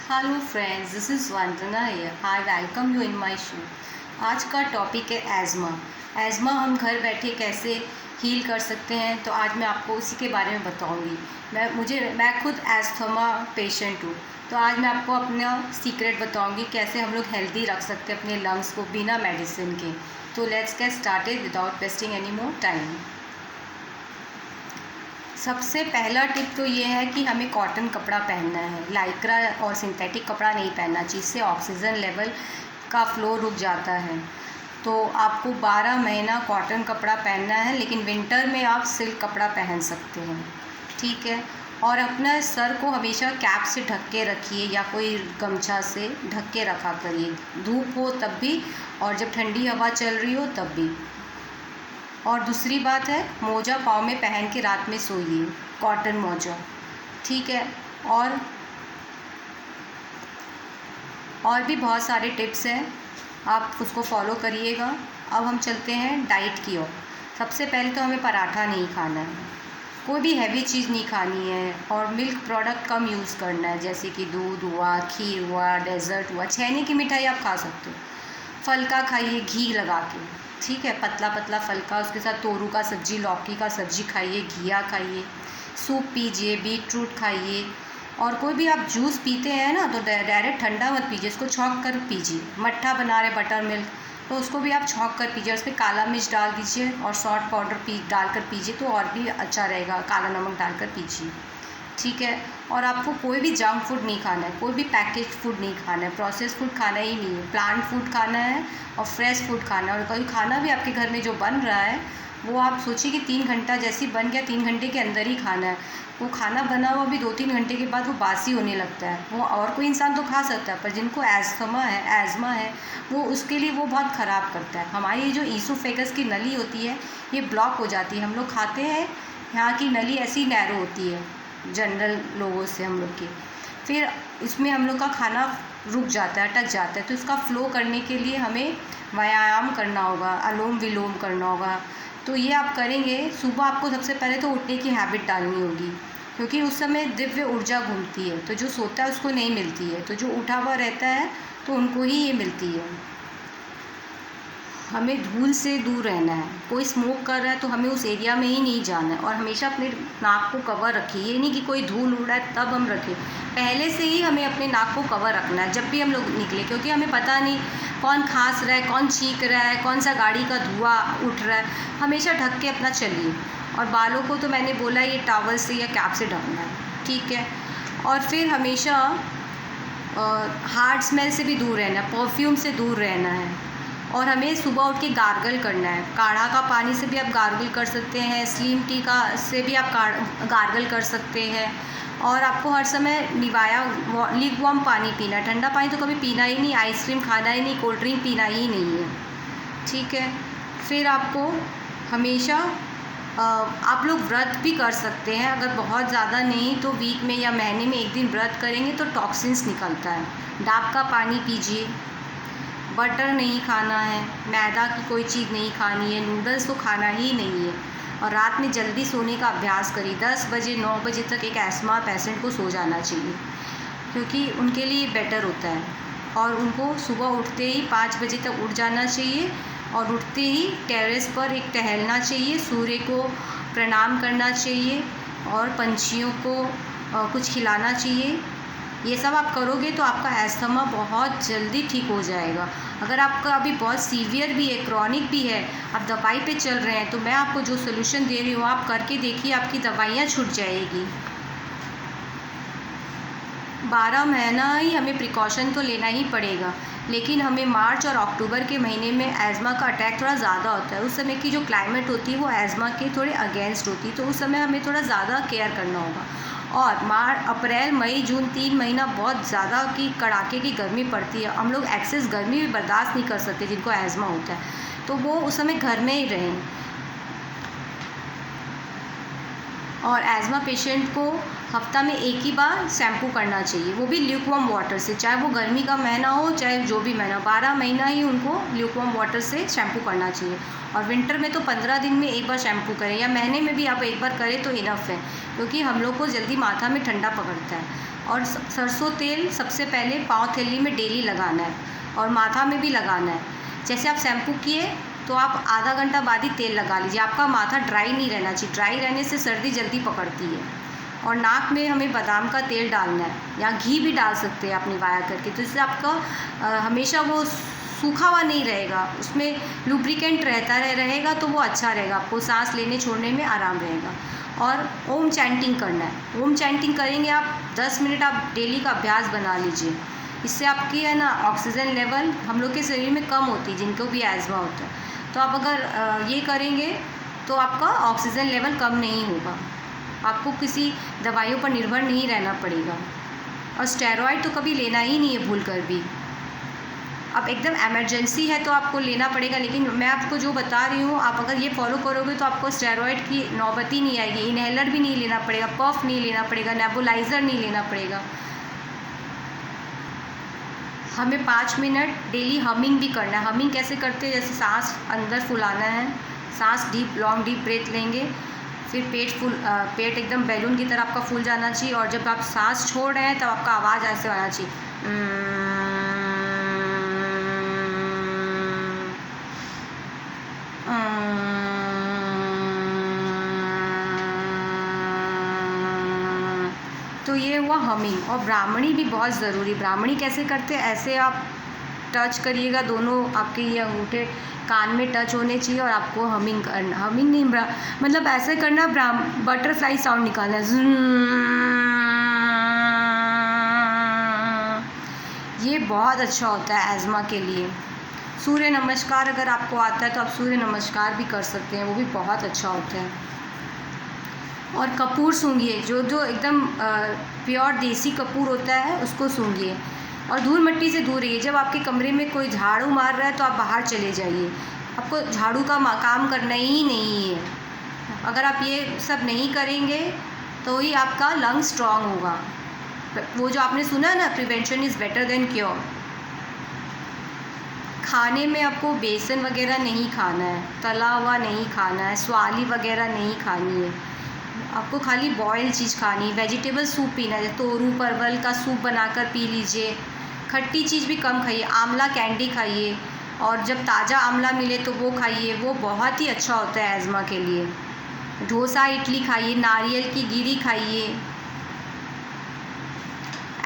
Hello friends, this is Vandana here. I welcome you in my show. आज का topic है asthma. Asthma हम घर बैठे कैसे हील कर सकते हैं, तो आज मैं आपको उसी के बारे में बताऊंगी। मैं खुद एस्थमा पेशेंट हूँ, तो आज मैं आपको अपना सीक्रेट बताऊंगी कैसे हम लोग हेल्दी रख सकते हैं अपने लंग्स को बिना मेडिसिन के। तो let's get started without wasting any more time. सबसे पहला टिप तो ये है कि हमें कॉटन कपड़ा पहनना है, लाइक्रा और सिंथेटिक कपड़ा नहीं पहनना, जिससे ऑक्सीजन लेवल का फ्लो रुक जाता है। तो आपको 12 महीना कॉटन कपड़ा पहनना है, लेकिन विंटर में आप सिल्क कपड़ा पहन सकते हैं, ठीक है। और अपना सर को हमेशा कैप से ढक के रखिए या कोई गमछा से ढक के रखा करिए, धूप हो तब भी और जब ठंडी हवा चल रही हो तब भी। और दूसरी बात है, मोजा पाँव में पहन के रात में सोइए, कॉटन मोजा, ठीक है। और भी बहुत सारे टिप्स हैं, आप उसको फॉलो करिएगा। अब हम चलते हैं डाइट की ओर। सबसे पहले तो हमें पराठा नहीं खाना है, कोई भी हैवी चीज़ नहीं खानी है, और मिल्क प्रोडक्ट कम यूज़ करना है, जैसे कि दूध हुआ, खीर हुआ, डेज़र्ट हुआ, छेने की मिठाई आप खा सकते हो। फल का खाइए घी लगा के, ठीक है, पतला पतला फल का, उसके साथ तोरू का सब्जी, लौकी का सब्जी खाइए, घिया खाइए, सूप पीजिए, बीटरूट खाइए। और कोई भी आप जूस पीते हैं ना, तो डायरेक्ट ठंडा मत पीजिए, इसको छौंक कर पीजिए। मट्ठा बना रहे बटर मिल्क, तो उसको भी आप छौंक कर पीजिए, उस पर काला मिर्च डाल दीजिए और सॉल्ट पाउडर डालकर पीजिए, तो और भी अच्छा रहेगा, काला नमक डालकर पीजिए, ठीक है। और आपको कोई भी जंक फूड नहीं खाना है, कोई भी पैकेज फूड नहीं खाना है, प्रोसेस फूड खाना ही नहीं है, प्लांट फूड खाना है और फ्रेश फूड खाना है। और कोई खाना भी आपके घर में जो बन रहा है, वो आप सोचिए कि 3 घंटा जैसे बन गया, 3 घंटे के अंदर ही खाना है। वो खाना बना हुआ भी 2-3 घंटे के बाद वो बासी होने लगता है। वो और कोई इंसान तो खा सकता है, पर जिनको एज़मा है, वो उसके लिए वो बहुत ख़राब करता है। हमारी ये जो ईसोफेगस की नली होती है, ये ब्लॉक हो जाती है। हम लोग खाते हैं, यहाँ की नली ऐसी नैरो होती है जनरल लोगों से हम लोग की, फिर इसमें हम लोग का खाना रुक जाता है, अटक जाता है। तो इसका फ़्लो करने के लिए हमें व्यायाम करना होगा, अनुलोम विलोम करना होगा। तो ये आप करेंगे, सुबह आपको सबसे पहले तो उठने की हैबिट डालनी होगी, क्योंकि उस समय दिव्य ऊर्जा घूमती है, तो जो सोता है उसको नहीं मिलती है, तो जो उठा हुआ रहता है तो उनको ही ये मिलती है। हमें धूल से दूर रहना है, कोई स्मोक कर रहा है तो हमें उस एरिया में ही नहीं जाना है, और हमेशा अपने नाक को कवर रखिए। ये नहीं कि कोई धूल उड़ रहा है तब हम रखें, पहले से ही हमें अपने नाक को कवर रखना है जब भी हम लोग निकले, क्योंकि हमें पता नहीं कौन खांस रहा है, कौन छींक रहा है, कौन सा गाड़ी का धुआं उठ रहा है। हमेशा ढक के अपना चलिए। और बालों को तो मैंने बोला ये टॉवल से या कैप से ढकना है, ठीक है। और फिर हमेशा हार्ड स्मेल से भी दूर रहना है, परफ्यूम से दूर रहना है। और हमें सुबह उठ के गार्गल करना है, काढ़ा का पानी से भी आप गार्गल कर सकते हैं, स्लीम टी का से भी आप गार्गल कर सकते हैं। और आपको हर समय निवाया लीक वार्म पानी पीना है, ठंडा पानी तो कभी पीना ही नहीं, आइसक्रीम खाना ही नहीं, कोल्ड ड्रिंक पीना ही नहीं है, ठीक है। फिर आपको हमेशा आप लोग व्रत भी कर सकते हैं, अगर बहुत ज़्यादा नहीं तो वीक में या महीने में 1 दिन व्रत करेंगे तो टॉक्सिन्स निकलता है। डाब का पानी पीजिए, बटर नहीं खाना है, मैदा की कोई चीज़ नहीं खानी है, नूडल्स तो खाना ही नहीं है। और रात में जल्दी सोने का अभ्यास करिए, 10 बजे 9 बजे तक एक एस्मा पेशेंट को सो जाना चाहिए, क्योंकि उनके लिए बेटर होता है। और उनको सुबह उठते ही 5 बजे तक उठ जाना चाहिए, और उठते ही टेरेस पर एक टहलना चाहिए, सूर्य को प्रणाम करना चाहिए, और पंछियों को कुछ खिलाना चाहिए। ये सब आप करोगे तो आपका एस्थमा बहुत जल्दी ठीक हो जाएगा। अगर आपका अभी बहुत सीवियर भी है, क्रॉनिक भी है, आप दवाई पे चल रहे हैं, तो मैं आपको जो सोल्यूशन दे रही हूँ आप करके देखिए, आपकी दवाइयाँ छूट जाएगी। 12 महीना ही हमें प्रिकॉशन तो लेना ही पड़ेगा, लेकिन हमें मार्च और अक्टूबर के महीने में एज़मा का अटैक थोड़ा ज़्यादा होता है। उस समय की जो क्लाइमेट होती है वो एज़मा के थोड़े अगेंस्ट होती है, तो उस समय हमें थोड़ा ज़्यादा केयर करना होगा। और अप्रैल मई जून 3 महीना बहुत ज़्यादा की कड़ाके की गर्मी पड़ती है, हम लोग एक्सेस गर्मी भी बर्दाश्त नहीं कर सकते जिनको एज़मा होता है, तो वो उस समय घर में ही रहें। और एज़मा पेशेंट को हफ्ता में 1 ही बार शैम्पू करना चाहिए, वो भी ल्यूकवार्म वाटर से, चाहे वो गर्मी का महीना हो चाहे जो भी महीना, 12 महीना ही उनको ल्यूकवार्म वाटर से शैम्पू करना चाहिए। और विंटर में तो 15 दिन में 1 बार शैम्पू करें, या महीने में भी आप 1 बार करें तो इनफ है, क्योंकि हम लोग को जल्दी माथा में ठंडा पकड़ता है। और सरसों तेल सबसे पहले पाँव थैली में डेली लगाना है और माथा में भी लगाना है। जैसे आप शैम्पू किए तो आप आधा घंटा बाद ही तेल लगा लीजिए। आपका माथा ड्राई नहीं रहना चाहिए, ड्राई रहने से सर्दी जल्दी पकड़ती है। और नाक में हमें बादाम का तेल डालना है या घी भी डाल सकते हैं आप निवाया करके, तो इससे आपका हमेशा वो सूखा हुआ नहीं रहेगा, उसमें लुब्रिकेंट रहेगा तो वो अच्छा रहेगा, आपको सांस लेने छोड़ने में आराम रहेगा। और ओम चैंटिंग करना है। ओम चैंटिंग करेंगे आप 10 मिनट, आप डेली का अभ्यास बना लीजिए। इससे आपकी है ना ऑक्सीजन लेवल हम लोग के शरीर में कम होती है, जिनको भी एज़मा होता है। तो आप अगर ये करेंगे तो आपका ऑक्सीजन लेवल कम नहीं होगा, आपको किसी दवाइयों पर निर्भर नहीं रहना पड़ेगा। और स्टेरॉइड तो कभी लेना ही नहीं है भूल कर भी। अब एकदम इमरजेंसी है तो आपको लेना पड़ेगा, लेकिन मैं आपको जो बता रही हूँ आप अगर ये फॉलो करोगे तो आपको स्टेरॉइड की नौबत ही नहीं आएगी। इनहेलर भी नहीं लेना पड़ेगा, पफ नहीं लेना पड़ेगा, नेबुलाइज़र नहीं लेना पड़ेगा। हमें 5 मिनट डेली हमिंग भी करना है। हमिंग कैसे करते हैं, जैसे सांस अंदर फुलाना है, सांस लॉन्ग डीप ब्रेथ लेंगे, फिर पेट एकदम बैलून की तरह आपका फूल जाना चाहिए। और जब आप सांस छोड़ रहे हैं तब आपका आवाज़ ऐसे आना चाहिए, तो ये हुआ हमिंग। और ब्राह्मणी भी बहुत ज़रूरी। ब्राह्मणी कैसे करते हैं, ऐसे आप टच करिएगा, दोनों आपके ये अंगूठे कान में टच होने चाहिए और आपको हमिंग करना, हमिंग नहीं मतलब ऐसे करना, बटरफ्लाई साउंड निकालना है। ये बहुत अच्छा होता है एज़मा के लिए। सूर्य नमस्कार अगर आपको आता है तो आप सूर्य नमस्कार भी कर सकते हैं, वो भी बहुत अच्छा होता है। और कपूर सूंघिए, जो एकदम प्योर देसी कपूर होता है उसको सूंघिए। और धूल मिट्टी से दूर रहिए। जब आपके कमरे में कोई झाड़ू मार रहा है तो आप बाहर चले जाइए, आपको झाड़ू का काम करना ही नहीं है। अगर आप ये सब नहीं करेंगे तो ही आपका लंग स्ट्रॉन्ग होगा। वो जो आपने सुना है ना, prevention is better than cure. खाने में आपको बेसन वगैरह नहीं खाना है, तला हुआ नहीं खाना है, स्वाली वगैरह नहीं खानी है। आपको खाली बॉयल चीज़ खानी है। वेजिटेबल सूप पीना है, तोरू परवल का सूप बनाकर पी लीजिए। खट्टी चीज़ भी कम खाइए, आंवला कैंडी खाइए, और जब ताज़ा आंवला मिले तो वो खाइए, वो बहुत ही अच्छा होता है एज़मा के लिए। डोसा इडली खाइए, नारियल की गिरी खाइए।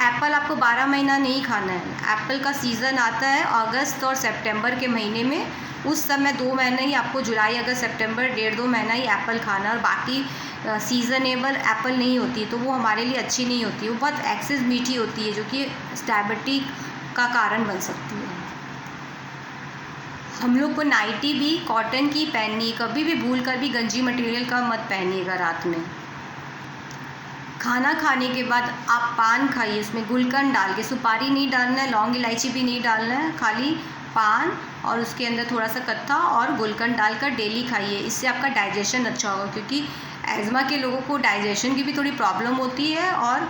एप्पल आपको 12 महीना नहीं खाना है। एप्पल का सीज़न आता है अगस्त और सितंबर के महीने में, उस समय 2 महीने ही आपको, जुलाई अगस्त सितंबर 1.5-2 महीना ही एप्पल खाना है। और बाकी सीज़नेबल एप्पल नहीं होती है तो वो हमारे लिए अच्छी नहीं होती है, वो बहुत एक्सेस मीठी होती है जो कि डायबिटीज का कारण बन सकती है। हम लोग को नाइटी भी कॉटन की पहननी, कभी भी भूल कर भी गंजी मटेरियल का मत पहनिएगा रात में। खाना खाने के बाद आप पान खाइए, उसमें गुलकंद डाल के, सुपारी नहीं डालना है, लौंग इलायची भी नहीं डालना है, खाली पान और उसके अंदर थोड़ा सा कत्था और गुलकंद डालकर डेली खाइए। इससे आपका डाइजेशन अच्छा होगा, क्योंकि एज़मा के लोगों को डाइजेशन की भी थोड़ी प्रॉब्लम होती है और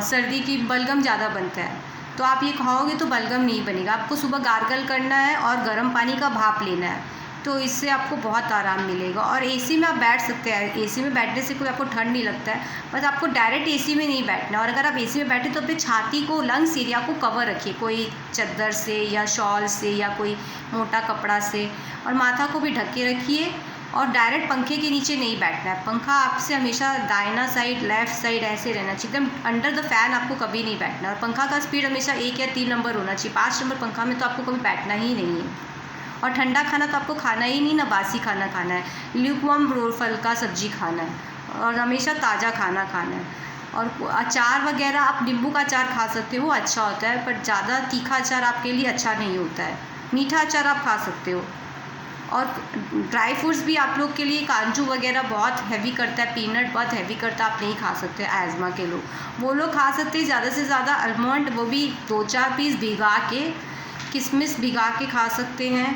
सर्दी की बलगम ज़्यादा बनता है। तो आप ये खाओगे तो बलगम नहीं बनेगा। आपको सुबह गार्गल करना है और गर्म पानी का भाप लेना है, तो इससे आपको बहुत आराम मिलेगा। और एसी में आप बैठ सकते हैं, एसी में बैठने से कोई आपको ठंड नहीं लगता है, बस आपको डायरेक्ट एसी में नहीं बैठना। और अगर आप एसी में बैठे तो अपने छाती को, लंग्स एरिया को कवर रखिए, कोई चादर से या शॉल से या कोई मोटा कपड़ा से, और माथा को भी ढक के रखिए। और डायरेक्ट पंखे के नीचे नहीं बैठना है, पंखा आपसे हमेशा दाहिना साइड, लेफ़्ट साइड ऐसे रहना चाहिए, एकदम अंडर द फैन आपको कभी नहीं बैठना। और पंखा का स्पीड हमेशा 1 या 3 नंबर होना चाहिए। 5 नंबर पंखा में तो आपको कभी बैठना ही नहीं है। और ठंडा खाना तो आपको खाना ही नहीं, ना बासी खाना खाना है, ल्यूकवार्म फल का सब्जी खाना है और हमेशा ताज़ा खाना खाना है। और अचार वगैरह आप नींबू का अचार खा सकते हो, वो अच्छा होता है, पर ज़्यादा तीखा अचार आपके लिए अच्छा नहीं होता है। मीठा अचार आप खा सकते हो। और ड्राई फ्रूट्स भी आप लोग के लिए, काजू वगैरह बहुत हैवी करता है, पीनट बहुत हैवी करता है, आप नहीं खा सकते। एज़मा के लोग, वो लोग खा सकते हैं ज़्यादा से ज़्यादा आलमंड, वो भी 2-4 पीस भिगा के, किशमिश भिगा के खा सकते हैं,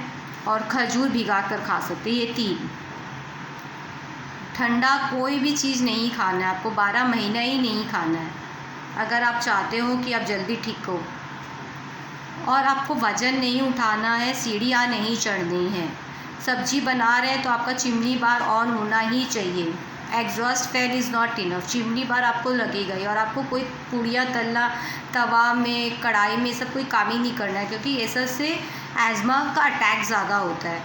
और खजूर भिगा कर खा सकते हैं। ये 3। ठंडा कोई भी चीज़ नहीं खाना है आपको, 12 महीना ही नहीं खाना है अगर आप चाहते हो कि आप जल्दी ठीक हो। और आपको वज़न नहीं उठाना है, सीढ़ियाँ नहीं चढ़नी हैं। सब्जी बना रहे हैं तो आपका चिमनी बार ऑन होना ही चाहिए। Exhaust fan is not enough, chimney बार आपको लगेगा ही, और आपको कोई पुड़िया तला तवा में कढ़ाई में सब कोई काम ही नहीं करना है, क्योंकि ये सब से एज़मा का अटैक ज़्यादा होता है।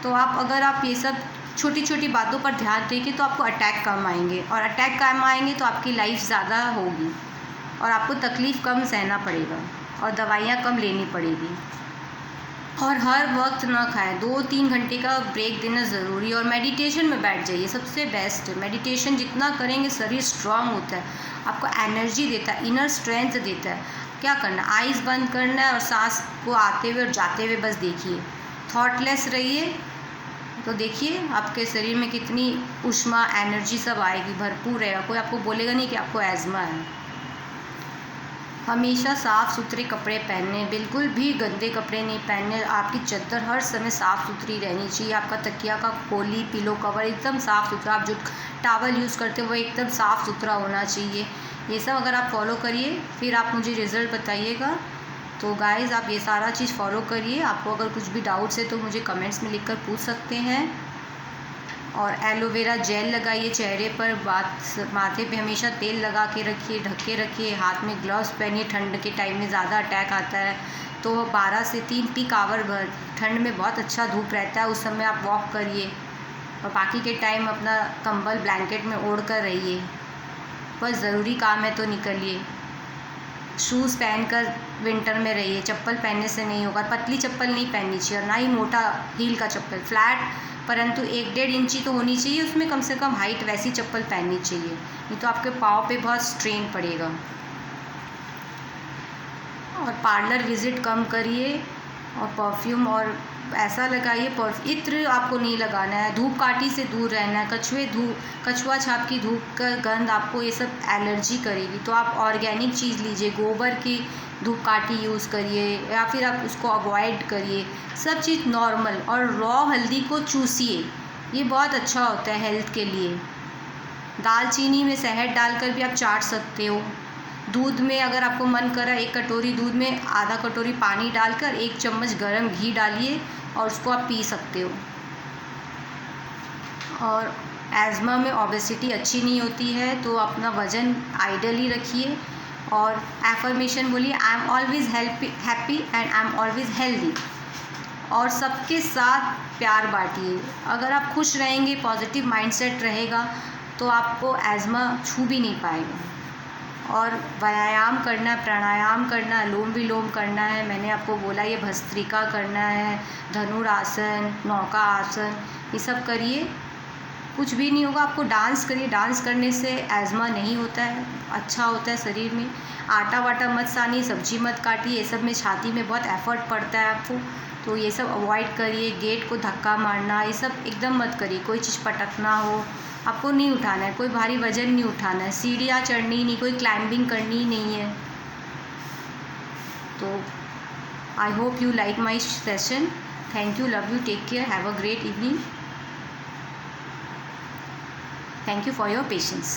तो अगर आप ये सब छोटी छोटी बातों पर ध्यान देंगे तो आपको अटैक कम आएंगे, और अटैक कम आएंगे तो आपकी लाइफ ज़्यादा होगी और आपको तकलीफ़ कम सहना पड़ेगा और दवाइयाँ कम लेनी पड़ेगी। और हर वक्त ना खाएं, 2-3 घंटे का ब्रेक देना ज़रूरी है। और मेडिटेशन में बैठ जाइए, सबसे बेस्ट है। मेडिटेशन जितना करेंगे शरीर स्ट्रांग होता है, आपको एनर्जी देता है, इनर स्ट्रेंथ देता है। क्या करना, आइज़ बंद करना है और सांस को आते हुए और जाते हुए बस देखिए, थॉटलेस रहिए। तो देखिए आपके शरीर में कितनी ऊष्मा एनर्जी सब आएगी, भरपूर रहेगा। कोई आपको बोलेगा नहीं कि आपको एज़मा है। हमेशा साफ़ सुथरे कपड़े पहनने, बिल्कुल भी गंदे कपड़े नहीं पहनने। आपकी चद्दर हर समय साफ़ सुथरी रहनी चाहिए। आपका तकिया का खोली, पिलो कवर एकदम साफ़ सुथरा, आप जो टॉवल यूज़ करते हो वो एकदम साफ़ सुथरा होना चाहिए। ये सब अगर आप फॉलो करिए फिर आप मुझे रिज़ल्ट बताइएगा। तो गाइज़ आप ये सारा चीज़ फॉलो करिए। आपको अगर कुछ भी डाउट्स है तो मुझे कमेंट्स में लिखकर पूछ सकते हैं। और एलोवेरा जेल लगाइए चेहरे पर, माथे पे हमेशा तेल लगा के रखिए, ढक के रखिए। हाथ में ग्लव्स पहनिए, ठंड के टाइम में ज़्यादा अटैक आता है तो 12 से 3 पीक आवर भर ठंड में बहुत अच्छा धूप रहता है, उस समय आप वॉक करिए। और बाकी के टाइम अपना कंबल ब्लैंकेट में ओढ़ कर रहिए, बस ज़रूरी काम है तो निकलिए। शूज़ पहनकर विंटर में रहिए, चप्पल पहनने से नहीं होगा। पतली चप्पल नहीं पहननी चाहिए और ना ही मोटा हील का चप्पल, फ्लैट परंतु 1-1.5 इंची तो होनी चाहिए उसमें कम से कम हाइट, वैसी चप्पल पहननी चाहिए, नहीं तो आपके पाँव पे बहुत स्ट्रेन पड़ेगा। और पार्लर विज़िट कम करिए और परफ्यूम और ऐसा लगाइए, इत्र आपको नहीं लगाना है। धूपकाठी से दूर रहना है। कछुआ छाप की धूप का गंध आपको ये सब एलर्जी करेगी। तो आप ऑर्गेनिक चीज़ लीजिए, गोबर की धूपकाठी यूज़ करिए या फिर आप उसको अवॉइड करिए। सब चीज़ नॉर्मल, और रॉ हल्दी को चूसिए, ये बहुत अच्छा होता है हेल्थ के लिए। दालचीनी में शहद डालकर भी आप चाट सकते हो। दूध में अगर आपको मन करा, 1 कटोरी दूध में आधा कटोरी पानी डालकर 1 चम्मच गरम घी डालिए और उसको आप पी सकते हो। और एज़मा में ओबेसिटी अच्छी नहीं होती है, तो अपना वज़न आइडियली रखिए और एफर्मेशन बोलिए, I am always happy and I am always healthy. और सबके साथ प्यार बांटिए। अगर आप खुश रहेंगे, पॉजिटिव माइंडसेट रहेगा तो आपको एज़मा छू भी नहीं पाएगा। और व्यायाम करना है, प्राणायाम करना, अनुलोम विलोम करना है। मैंने आपको बोला ये भस्त्रिका करना है, धनुरासन, नौका आसन, ये सब करिए, कुछ भी नहीं होगा। आपको डांस करिए, डांस करने से एज़मा नहीं होता है, अच्छा होता है शरीर में। आटा वाटा मत सानिए, सब्जी मत काटिए, ये सब में छाती में बहुत एफर्ट पड़ता है आपको, तो ये सब अवॉइड करिए। गेट को धक्का मारना ये सब एकदम मत करिए। कोई चीज़ पटकना हो आपको नहीं उठाना है, कोई भारी वजन नहीं उठाना है, सीढ़ियाँ चढ़नी नहीं, कोई क्लाइंबिंग करनी नहीं है। तो I hope you like my session. Thank you, love you, take care, have a great evening. Thank you for your patience.